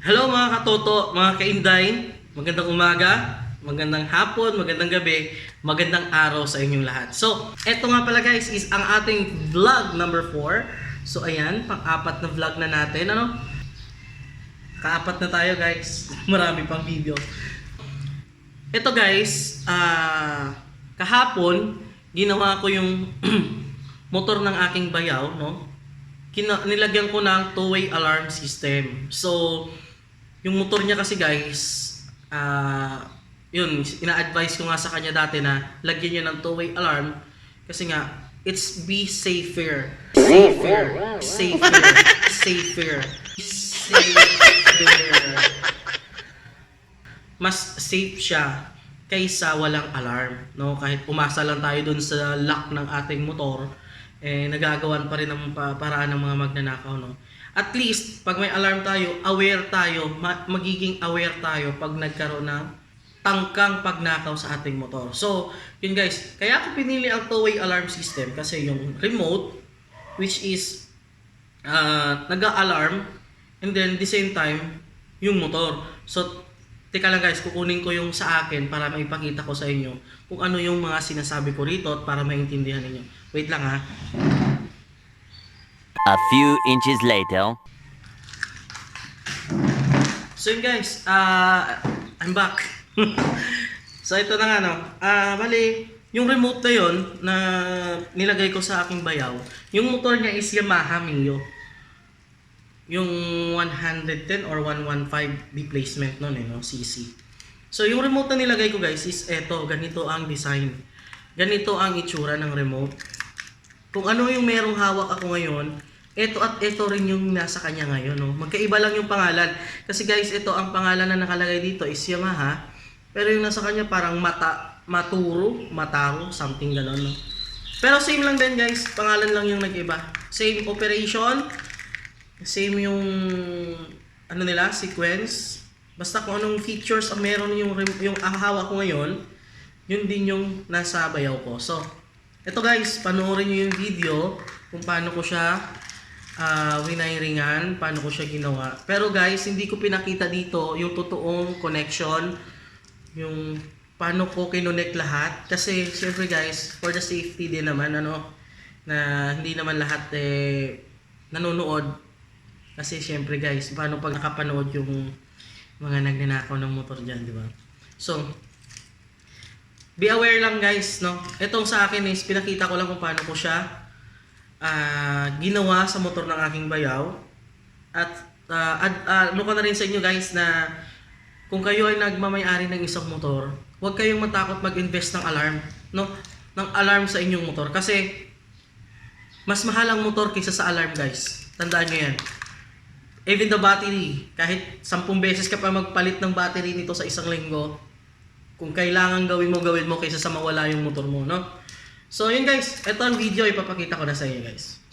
Hello mga katoto, mga kainday, magandang umaga, magandang hapon, magandang gabi, magandang araw sa inyong lahat. So, eto nga pala guys is ang ating vlog number 4. So ayan, pang-apat na vlog na natin, ano? Kaapat na tayo guys, marami pang video. Eto guys, kahapon, ginawa ko yung motor ng aking bayaw, no? Nilagyan ko ng two-way alarm system. So, yung motor niya kasi guys, yun, ina-advise ko nga sa kanya dati na lagyan niya ng two-way alarm kasi nga, it's be safer. Safer. Safer. Safer. Safer. Mas safe siya kaysa walang alarm, no? Kahit umasa lang tayo dun sa lock ng ating motor, nagagawan pa rin ng paraan ng mga magnanakaw, no? At least pag may alarm tayo, aware tayo, magiging aware tayo pag nagkaroon ng tangkang pagnakaw sa ating motor. So, yun guys, kaya ako pinili ang two-way alarm system kasi yung remote, which is nag-a-alarm, and then the same time yung motor. So, teka lang guys, kukunin ko yung sa akin para maipakita ko sa inyo kung ano yung mga sinasabi ko rito at para maintindihan ninyo. Wait lang ha. A few inches later. So yun guys, I'm back. So ito na nga no. Bali, yung remote na yun na nilagay ko sa aking bayaw, yung motor niya is YAMAHA MIO. Yung 110 or 115 replacement nun no, CC. So yung remote na nilagay ko guys is eto, ganito ang design. Ganito ang itsura ng remote. Kung ano yung merong hawak ako ngayon, eto at eto rin yung nasa kanya ngayon, no? Magkaiba lang yung pangalan. Kasi guys, ito ang pangalan na nakalagay dito is Yamaha, pero yung nasa kanya parang Mataro, something gano'n, no? Pero same lang din guys, pangalan lang yung nag-iba. Same operation, same yung ano nila, sequence. Basta kung anong features ang meron yung hawak ko ngayon, yun din yung nasa bayaw ko. So, ito guys, panoorin nyo yung video kung paano ko siya winairingan, paano ko siya ginawa. Pero guys, hindi ko pinakita dito yung totoong connection, yung paano ko kinonect lahat. Kasi syempre guys, for the safety din naman, ano, na hindi naman lahat nanonood. Kasi syempre guys, paano pag nakapanood yung mga nagnanakaw ng motor dyan, di ba? So, be aware lang guys, no? Itong sa akin is pinakita ko lang kung paano ko siya ginawa sa motor ng aking bayaw. At ano ko na rin sa inyo guys na kung kayo ay nagmamay-ari ng isang motor, huwag kayong matakot mag-invest ng alarm, no? Ng alarm sa inyong motor kasi mas mahal ang motor kaysa sa alarm guys. Tandaan nyo yan. Even the battery, kahit 10 beses ka pa magpalit ng battery nito sa isang linggo, kung kailangan gawin mo kaysa sa mawala yung motor mo, no? So, yun guys. Ito ang video, ipapakita ko na sa inyo guys.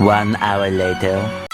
1 hour later.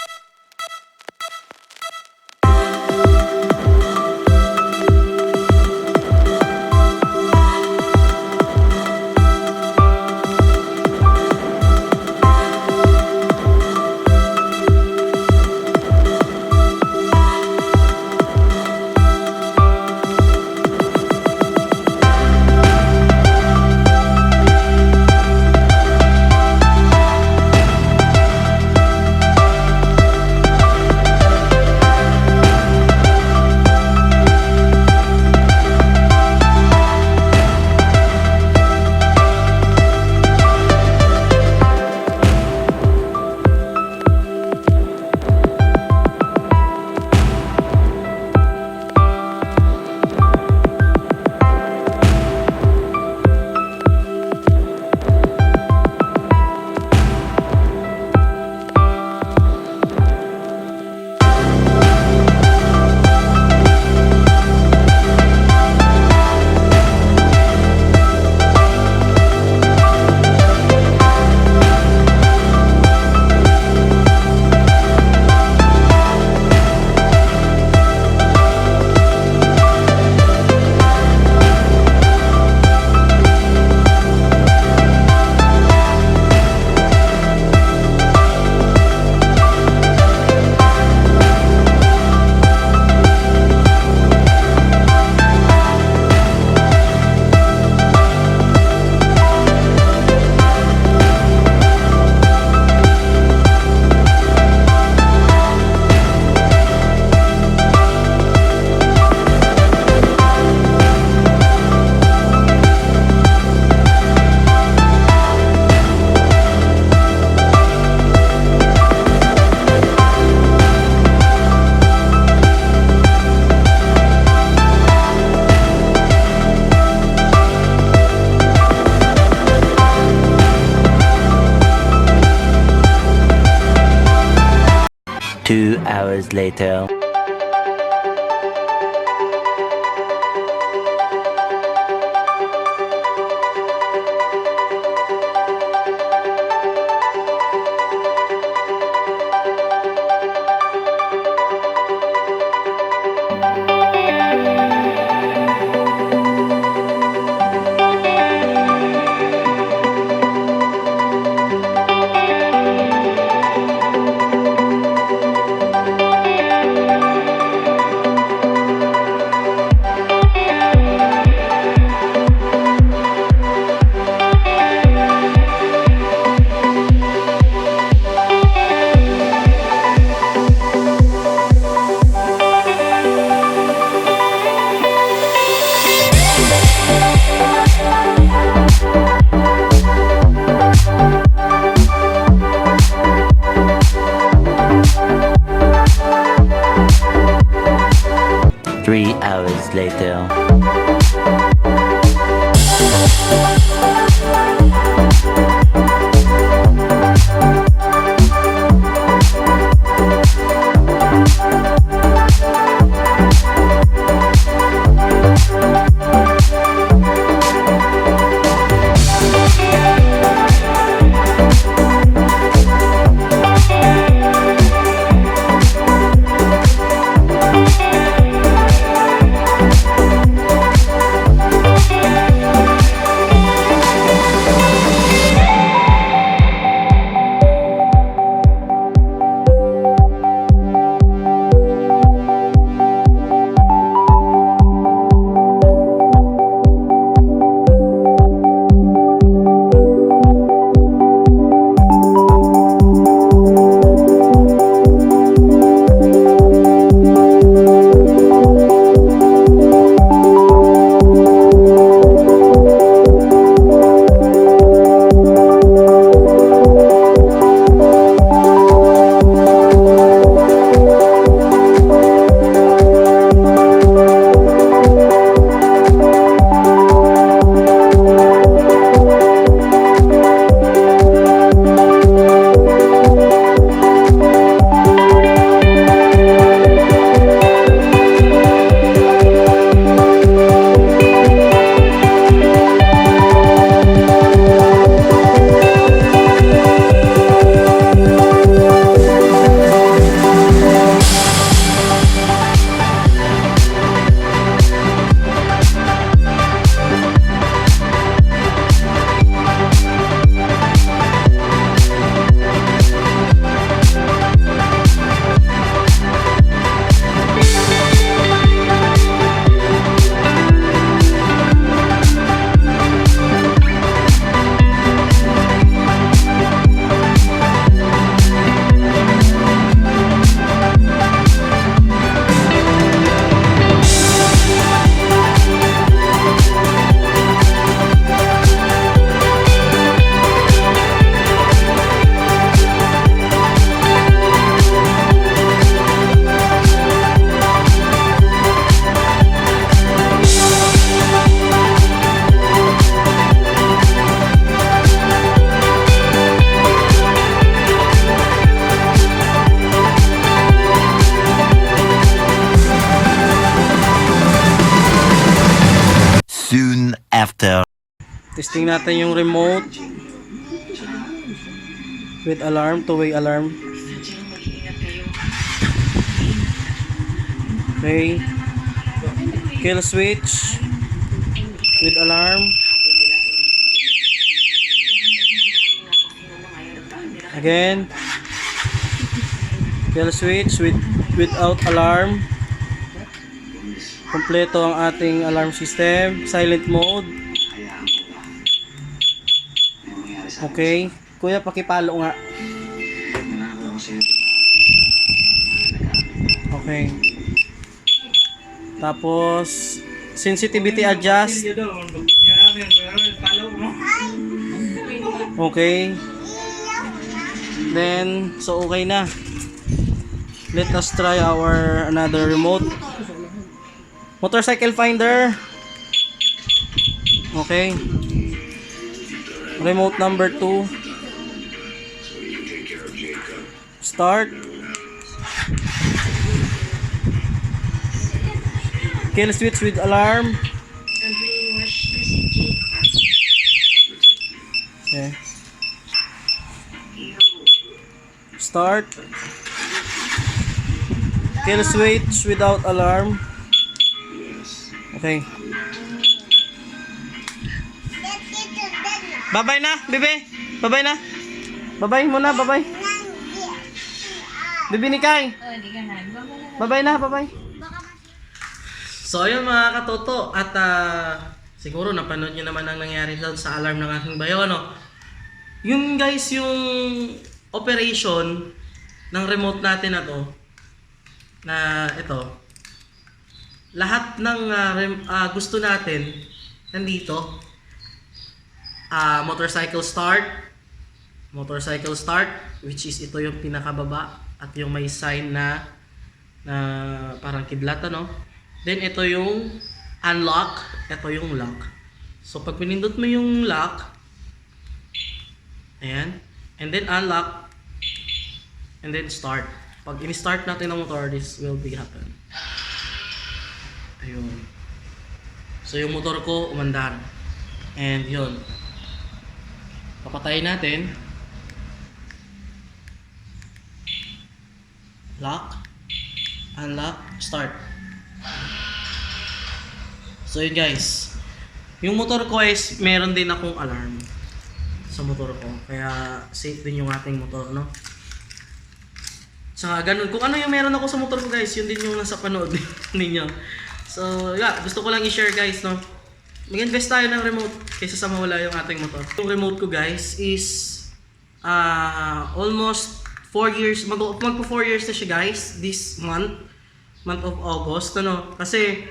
Two hours later. Three hours later. Soon after. Testing natin yung remote with alarm, two-way alarm. Okay. Kill switch with alarm. Again. Kill switch without alarm. Kompleto ang ating alarm system. Silent mode. Okay. Kuya, pakipalo nga. Okay. Tapos, sensitivity adjust. Okay. Then, so okay na. Let us try our another remote. Motorcycle finder. Okay. Remote number 2. Start. Kill switch with alarm. Okay. Start. Kill switch without alarm. Okay. Bye-bye na, bebe. Bye-bye na. Bye-bye muna, bye-bye. Bebe ni Kai. Bye-bye na, bye-bye. So ayun mga katoto, at siguro napanood nyo naman ang nangyari doon sa alarm ng aking bayaw, ano? Yun guys, yung operation ng remote natin na to, na ito, lahat ng gusto natin nandito. Motorcycle start, which is ito yung pinakababa at yung may sign na parang kidlat, ano? Then ito yung unlock, ito yung lock. So pag pinindot mo yung lock, ayan, and then unlock, and then start. Pag in-start natin ang motor, this will be happen. Ayun. So yung motor ko umandar. And yun. Papatayin natin. Lock, unlock, start. So yun guys, yung motor ko is meron din akong alarm sa motor ko, kaya safe din yung ating motor, no? Saka ganun, kung ano yung meron ako sa motor ko guys, yun din yung nasa panood ninyo. So yeah, gusto ko lang i-share guys, no? Mag-invest tayo ng remote kaysa sa mawala yung ating motor. Yung remote ko guys is almost 4 years, magpo 4 years na siya guys, this month of August, ano? Kasi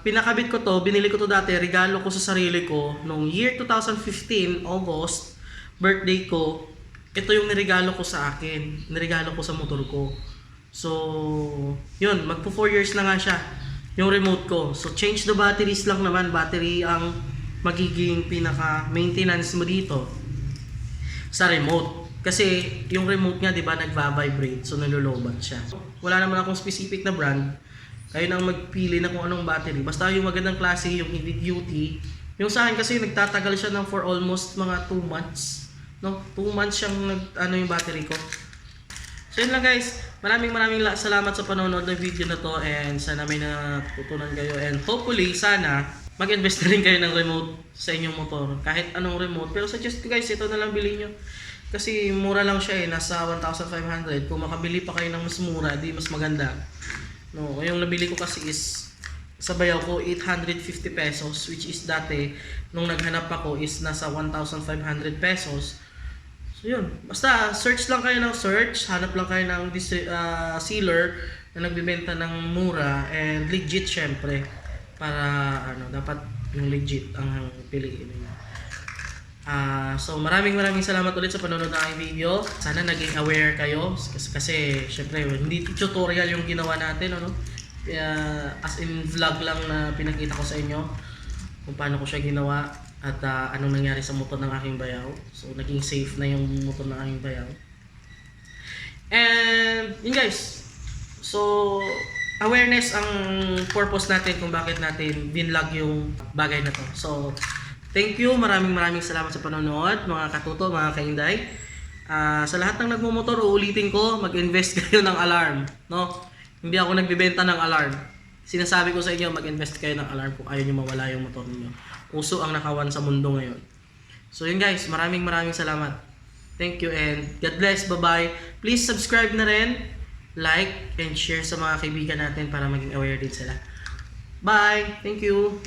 pinakabit ko to, binili ko to dati, regalo ko sa sarili ko nung year 2015 August, birthday ko. Ito yung niregalo ko sa akin, niregalo ko sa motor ko. So yun, magpo 4 years na nga siya yung remote ko. So change the batteries lang naman, battery ang magiging pinaka maintenance mo dito sa remote. Kasi yung remote nga, di ba, nagva-vibrate, so nalolobat siya. Wala naman akong specific na brand. Kayo nang magpili na kung anong battery. Basta yung magandang klase, yung heavy duty. Yung sa akin kasi nagtatagal siya ng for almost mga 2 months. No? 2 months siyang yung battery ko. So yun lang guys. Maraming salamat sa panonood ng video na to. And sana may natutunan kayo. And hopefully, sana mag-invest na rin kayo ng remote sa inyong motor. Kahit anong remote. Pero suggest ko guys, ito na lang bilhin nyo. Kasi mura lang siya nasa 1,500. Kung makabili pa kayo ng mas mura, di mas maganda. No, yung nabili ko kasi is sa bayaw ko 850 pesos, which is dati nung naghanap ako is nasa 1,500 pesos. So yun, basta search lang kayo ng search, hanap lang kayo ng sealer na nagbebenta ng mura and legit syempre, para dapat yung legit ang piliin niyo. So maraming salamat ulit sa panonood ng aking video. Sana naging aware kayo kasi syempre hindi tutorial yung ginawa natin, ano? As in vlog lang na pinakita ko sa inyo kung paano ko siya ginawa at anong nangyari sa motor ng aking bayaw. So naging safe na yung motor ng aking bayaw. And yun guys. So awareness ang purpose natin kung bakit natin binlog yung bagay na to. So, thank you. Maraming salamat sa panonood, mga katoto, mga kainday. Sa lahat ng nagmumotor, uulitin ko, mag-invest kayo ng alarm. No? Hindi ako nagbibenta ng alarm. Sinasabi ko sa inyo, mag-invest kayo ng alarm kung ayaw nyo mawala yung motor niyo. Uso ang nakawan sa mundo ngayon. So yun guys, maraming salamat. Thank you and God bless. Bye-bye. Please subscribe na rin, like, and share sa mga kaibigan natin para maging aware din sila. Bye! Thank you!